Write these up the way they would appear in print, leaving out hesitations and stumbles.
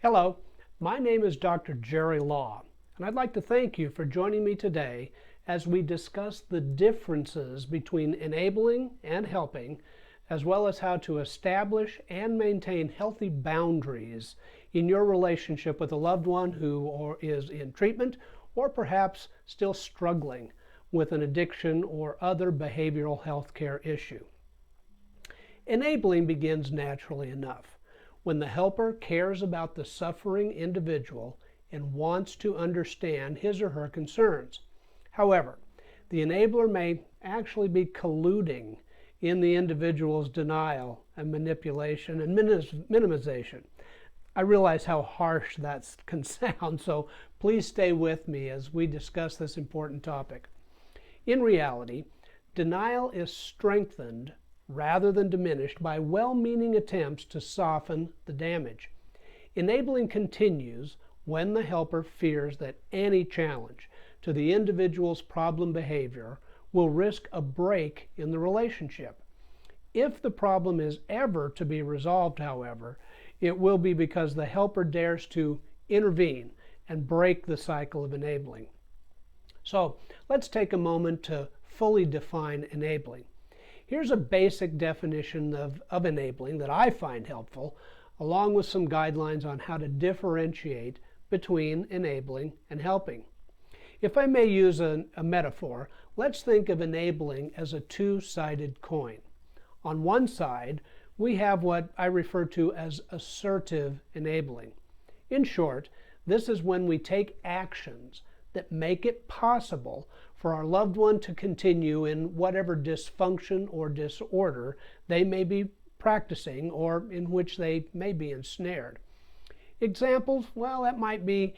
Hello, my name is Dr. Jerry Law, and I'd like to thank you for joining me today as we discuss the differences between enabling and helping, as well as how to establish and maintain healthy boundaries in your relationship with a loved one who is in treatment or perhaps still struggling with an addiction or other behavioral health care issue. Enabling begins naturally enough when the helper cares about the suffering individual and wants to understand his or her concerns. However, the enabler may actually be colluding in the individual's denial and manipulation and minimization. I realize how harsh that can sound, so please stay with me as we discuss this important topic. In reality, denial is strengthened rather than diminished by well-meaning attempts to soften the damage. Enabling continues when the helper fears that any challenge to the individual's problem behavior will risk a break in the relationship. If the problem is ever to be resolved, however, it will be because the helper dares to intervene and break the cycle of enabling. So let's take a moment to fully define enabling. Here's a basic definition of enabling that I find helpful, along with some guidelines on how to differentiate between enabling and helping. If I may use a metaphor, let's think of enabling as a two-sided coin. On one side, we have what I refer to as assertive enabling. In short, this is when we take actions that make it possible for our loved one to continue in whatever dysfunction or disorder they may be practicing or in which they may be ensnared. Examples, well, that might be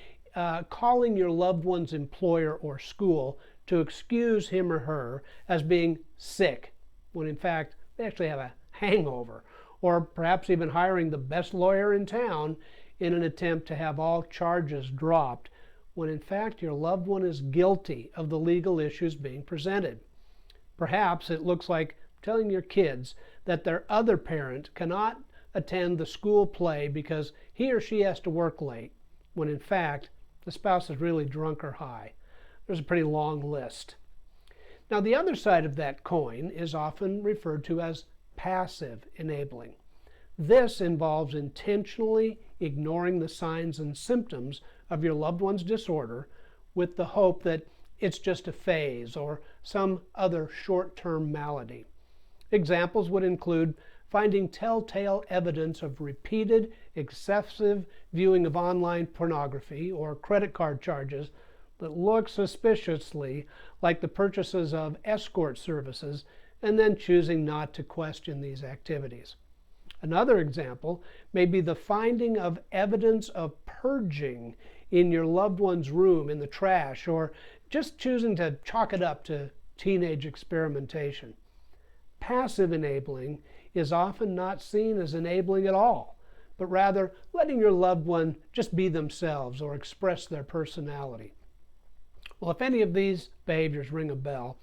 calling your loved one's employer or school to excuse him or her as being sick, when in fact they actually have a hangover, or perhaps even hiring the best lawyer in town in an attempt to have all charges dropped, when in fact your loved one is guilty of the legal issues being presented. Perhaps it looks like telling your kids that their other parent cannot attend the school play because he or she has to work late, when in fact the spouse is really drunk or high. There's a pretty long list. Now, the other side of that coin is often referred to as passive enabling. This involves intentionally ignoring the signs and symptoms of your loved one's disorder with the hope that it's just a phase or some other short-term malady. Examples would include finding telltale evidence of repeated excessive viewing of online pornography or credit card charges that look suspiciously like the purchases of escort services, and then choosing not to question these activities. Another example may be the finding of evidence of purging in your loved one's room in the trash, or just choosing to chalk it up to teenage experimentation. Passive enabling is often not seen as enabling at all, but rather letting your loved one just be themselves or express their personality. Well, if any of these behaviors ring a bell,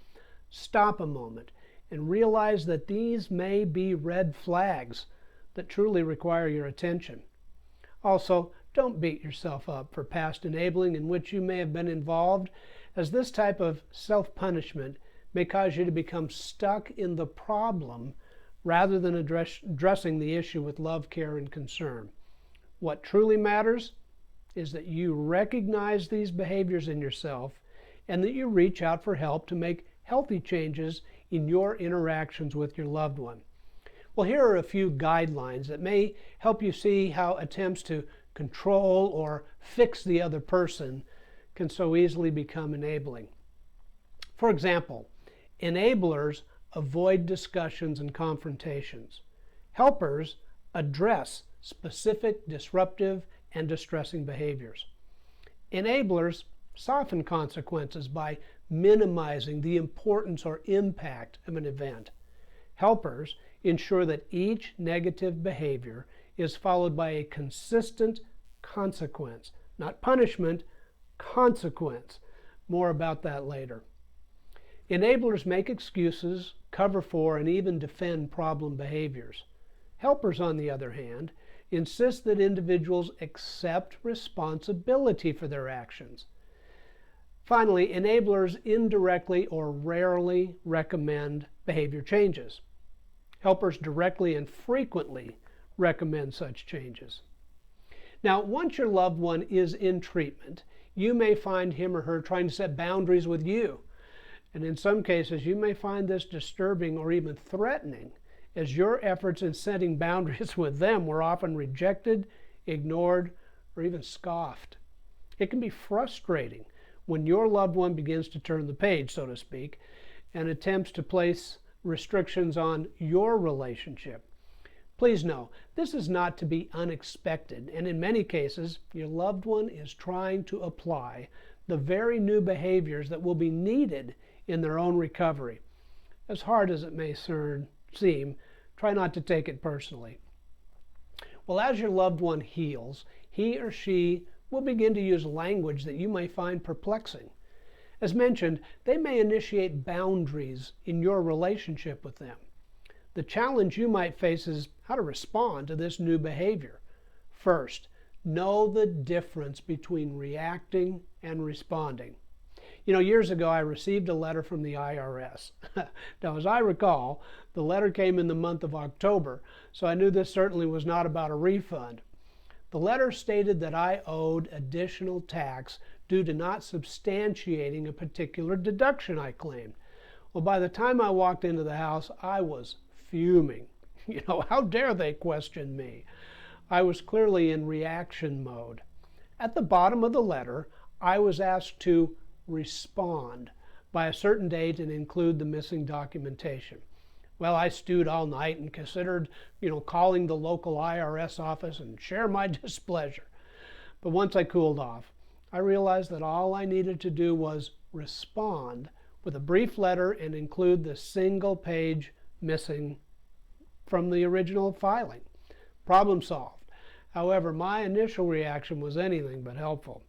stop a moment and realize that these may be red flags that truly require your attention. Also, don't beat yourself up for past enabling in which you may have been involved, as this type of self-punishment may cause you to become stuck in the problem rather than addressing the issue with love, care, and concern. What truly matters is that you recognize these behaviors in yourself and that you reach out for help to make healthy changes in your interactions with your loved one. Well, here are a few guidelines that may help you see how attempts to control or fix the other person can so easily become enabling. For example, enablers avoid discussions and confrontations. Helpers address specific disruptive and distressing behaviors. Enablers soften consequences by minimizing the importance or impact of an event. Helpers ensure that each negative behavior is followed by a consistent consequence, not punishment, consequence. More about that later. Enablers make excuses, cover for, and even defend problem behaviors. Helpers, on the other hand, insist that individuals accept responsibility for their actions. Finally, enablers indirectly or rarely recommend behavior changes. Helpers directly and frequently recommend such changes. Now, once your loved one is in treatment, you may find him or her trying to set boundaries with you. And in some cases, you may find this disturbing or even threatening, as your efforts in setting boundaries with them were often rejected, ignored, or even scoffed. It can be frustrating when your loved one begins to turn the page, so to speak, and attempts to place restrictions on your relationship. Please know, this is not to be unexpected, and in many cases, your loved one is trying to apply the very new behaviors that will be needed in their own recovery. As hard as it may seem, try not to take it personally. Well, as your loved one heals, he or she will begin to use language that you may find perplexing. As mentioned, they may initiate boundaries in your relationship with them. The challenge you might face is how to respond to this new behavior. First, know the difference between reacting and responding. Years ago I received a letter from the IRS. Now, as I recall, the letter came in the month of October, so I knew this certainly was not about a refund. The letter stated that I owed additional tax due to not substantiating a particular deduction I claimed. Well, by the time I walked into the house, I was fuming. How dare they question me? I was clearly in reaction mode. At the bottom of the letter, I was asked to respond by a certain date and include the missing documentation. Well, I stewed all night and considered, calling the local IRS office and share my displeasure. But once I cooled off, I realized that all I needed to do was respond with a brief letter and include the single page missing from the original filing. Problem solved. However, my initial reaction was anything but helpful.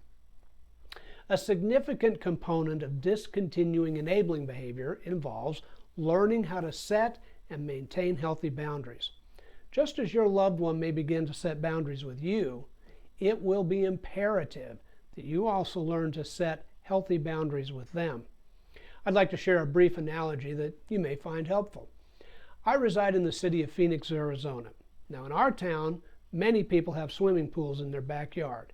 A significant component of discontinuing enabling behavior involves learning how to set and maintain healthy boundaries. Just as your loved one may begin to set boundaries with you, it will be imperative that you also learn to set healthy boundaries with them. I'd like to share a brief analogy that you may find helpful. I reside in the city of Phoenix, Arizona. Now, in our town, many people have swimming pools in their backyard.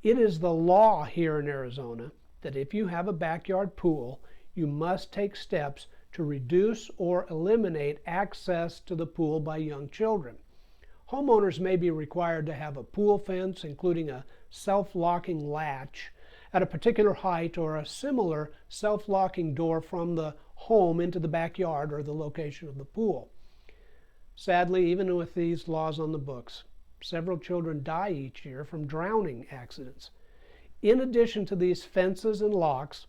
It is the law here in Arizona that if you have a backyard pool, you must take steps to reduce or eliminate access to the pool by young children. Homeowners may be required to have a pool fence, including a self-locking latch at a particular height or a similar self-locking door from the home into the backyard or the location of the pool. Sadly, even with these laws on the books, several children die each year from drowning accidents. In addition to these fences and locks,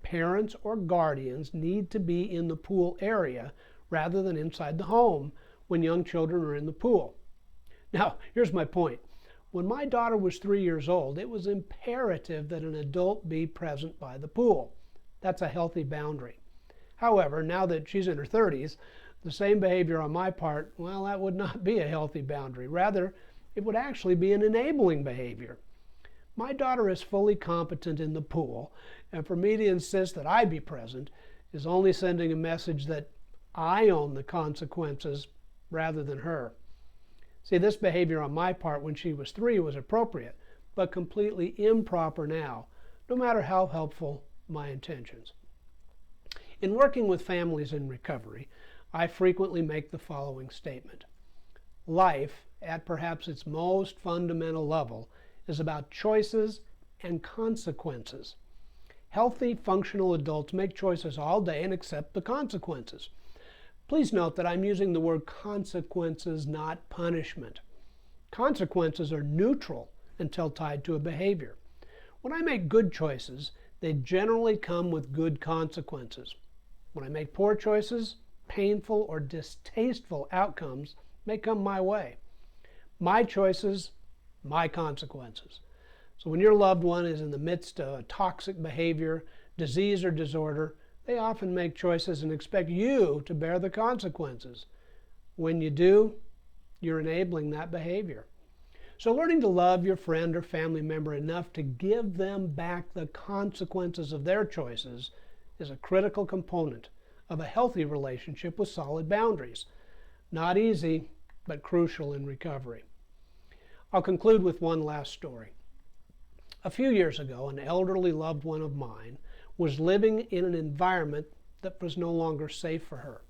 parents or guardians need to be in the pool area rather than inside the home when young children are in the pool. Now, here's my point. When my daughter was 3 years old, it was imperative that an adult be present by the pool. That's a healthy boundary. However, now that she's in her 30s, the same behavior on my part, well, that would not be a healthy boundary. Rather, it would actually be an enabling behavior. My daughter is fully competent in the pool, and for me to insist that I be present is only sending a message that I own the consequences rather than her. See, this behavior on my part when she was 3 was appropriate, but completely improper now, no matter how helpful my intentions. In working with families in recovery, I frequently make the following statement. Life, at perhaps its most fundamental level, is about choices and consequences. Healthy, functional adults make choices all day and accept the consequences. Please note that I'm using the word consequences, not punishment. Consequences are neutral until tied to a behavior. When I make good choices, they generally come with good consequences. When I make poor choices, painful or distasteful outcomes may come my way. My choices, my consequences. So when your loved one is in the midst of a toxic behavior, disease, or disorder, they often make choices and expect you to bear the consequences. When you do, you're enabling that behavior. So learning to love your friend or family member enough to give them back the consequences of their choices is a critical component of a healthy relationship with solid boundaries. Not easy, but crucial in recovery. I'll conclude with one last story. A few years ago, an elderly loved one of mine was living in an environment that was no longer safe for her.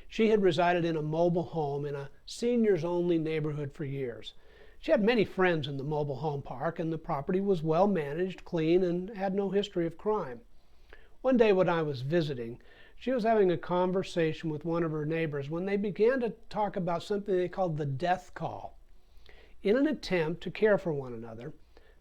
She had resided in a mobile home in a seniors-only neighborhood for years. She had many friends in the mobile home park, and the property was well managed, clean, and had no history of crime. One day when I was visiting, she was having a conversation with one of her neighbors when they began to talk about something they called the death call. In an attempt to care for one another,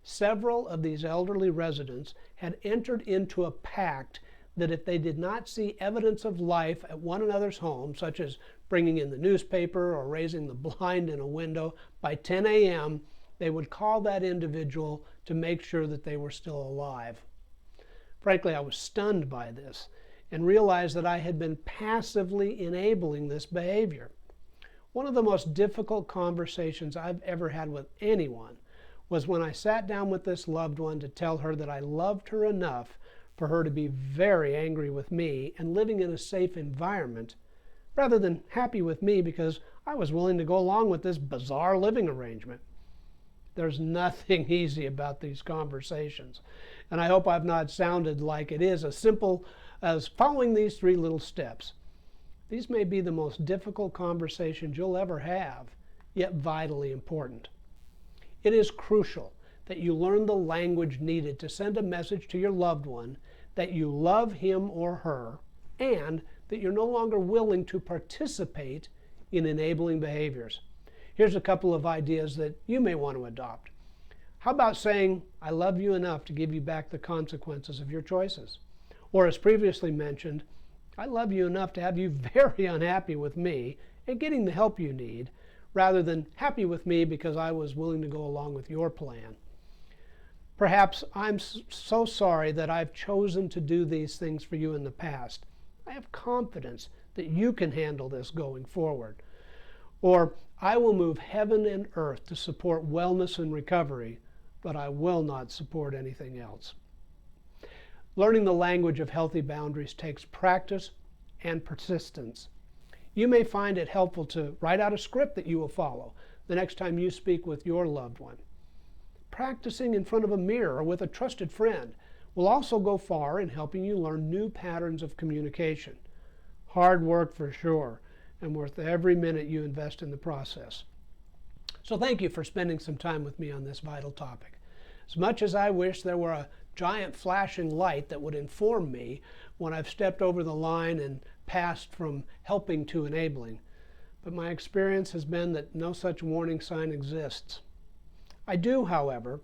several of these elderly residents had entered into a pact that if they did not see evidence of life at one another's home, such as bringing in the newspaper or raising the blind in a window, by 10 a.m., they would call that individual to make sure that they were still alive. Frankly, I was stunned by this and realized that I had been passively enabling this behavior. One of the most difficult conversations I've ever had with anyone was when I sat down with this loved one to tell her that I loved her enough for her to be very angry with me and living in a safe environment, rather than happy with me because I was willing to go along with this bizarre living arrangement. There's nothing easy about these conversations, and I hope I've not sounded like it is as simple as following these 3 little steps. These may be the most difficult conversations you'll ever have, yet vitally important. It is crucial that you learn the language needed to send a message to your loved one that you love him or her, and that you're no longer willing to participate in enabling behaviors. Here's a couple of ideas that you may want to adopt. How about saying, I love you enough to give you back the consequences of your choices? Or as previously mentioned, I love you enough to have you very unhappy with me and getting the help you need, rather than happy with me because I was willing to go along with your plan. Perhaps I'm so sorry that I've chosen to do these things for you in the past. I have confidence that you can handle this going forward. Or, I will move heaven and earth to support wellness and recovery, but I will not support anything else. Learning the language of healthy boundaries takes practice and persistence. You may find it helpful to write out a script that you will follow the next time you speak with your loved one. Practicing in front of a mirror or with a trusted friend will also go far in helping you learn new patterns of communication. Hard work for sure, and worth every minute you invest in the process. So thank you for spending some time with me on this vital topic. As much as I wish there were a giant flashing light that would inform me when I've stepped over the line and passed from helping to enabling, but my experience has been that no such warning sign exists. I do, however,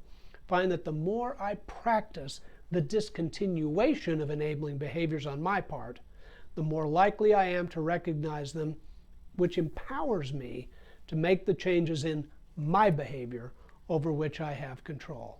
find that the more I practice the discontinuation of enabling behaviors on my part, the more likely I am to recognize them, which empowers me to make the changes in my behavior over which I have control.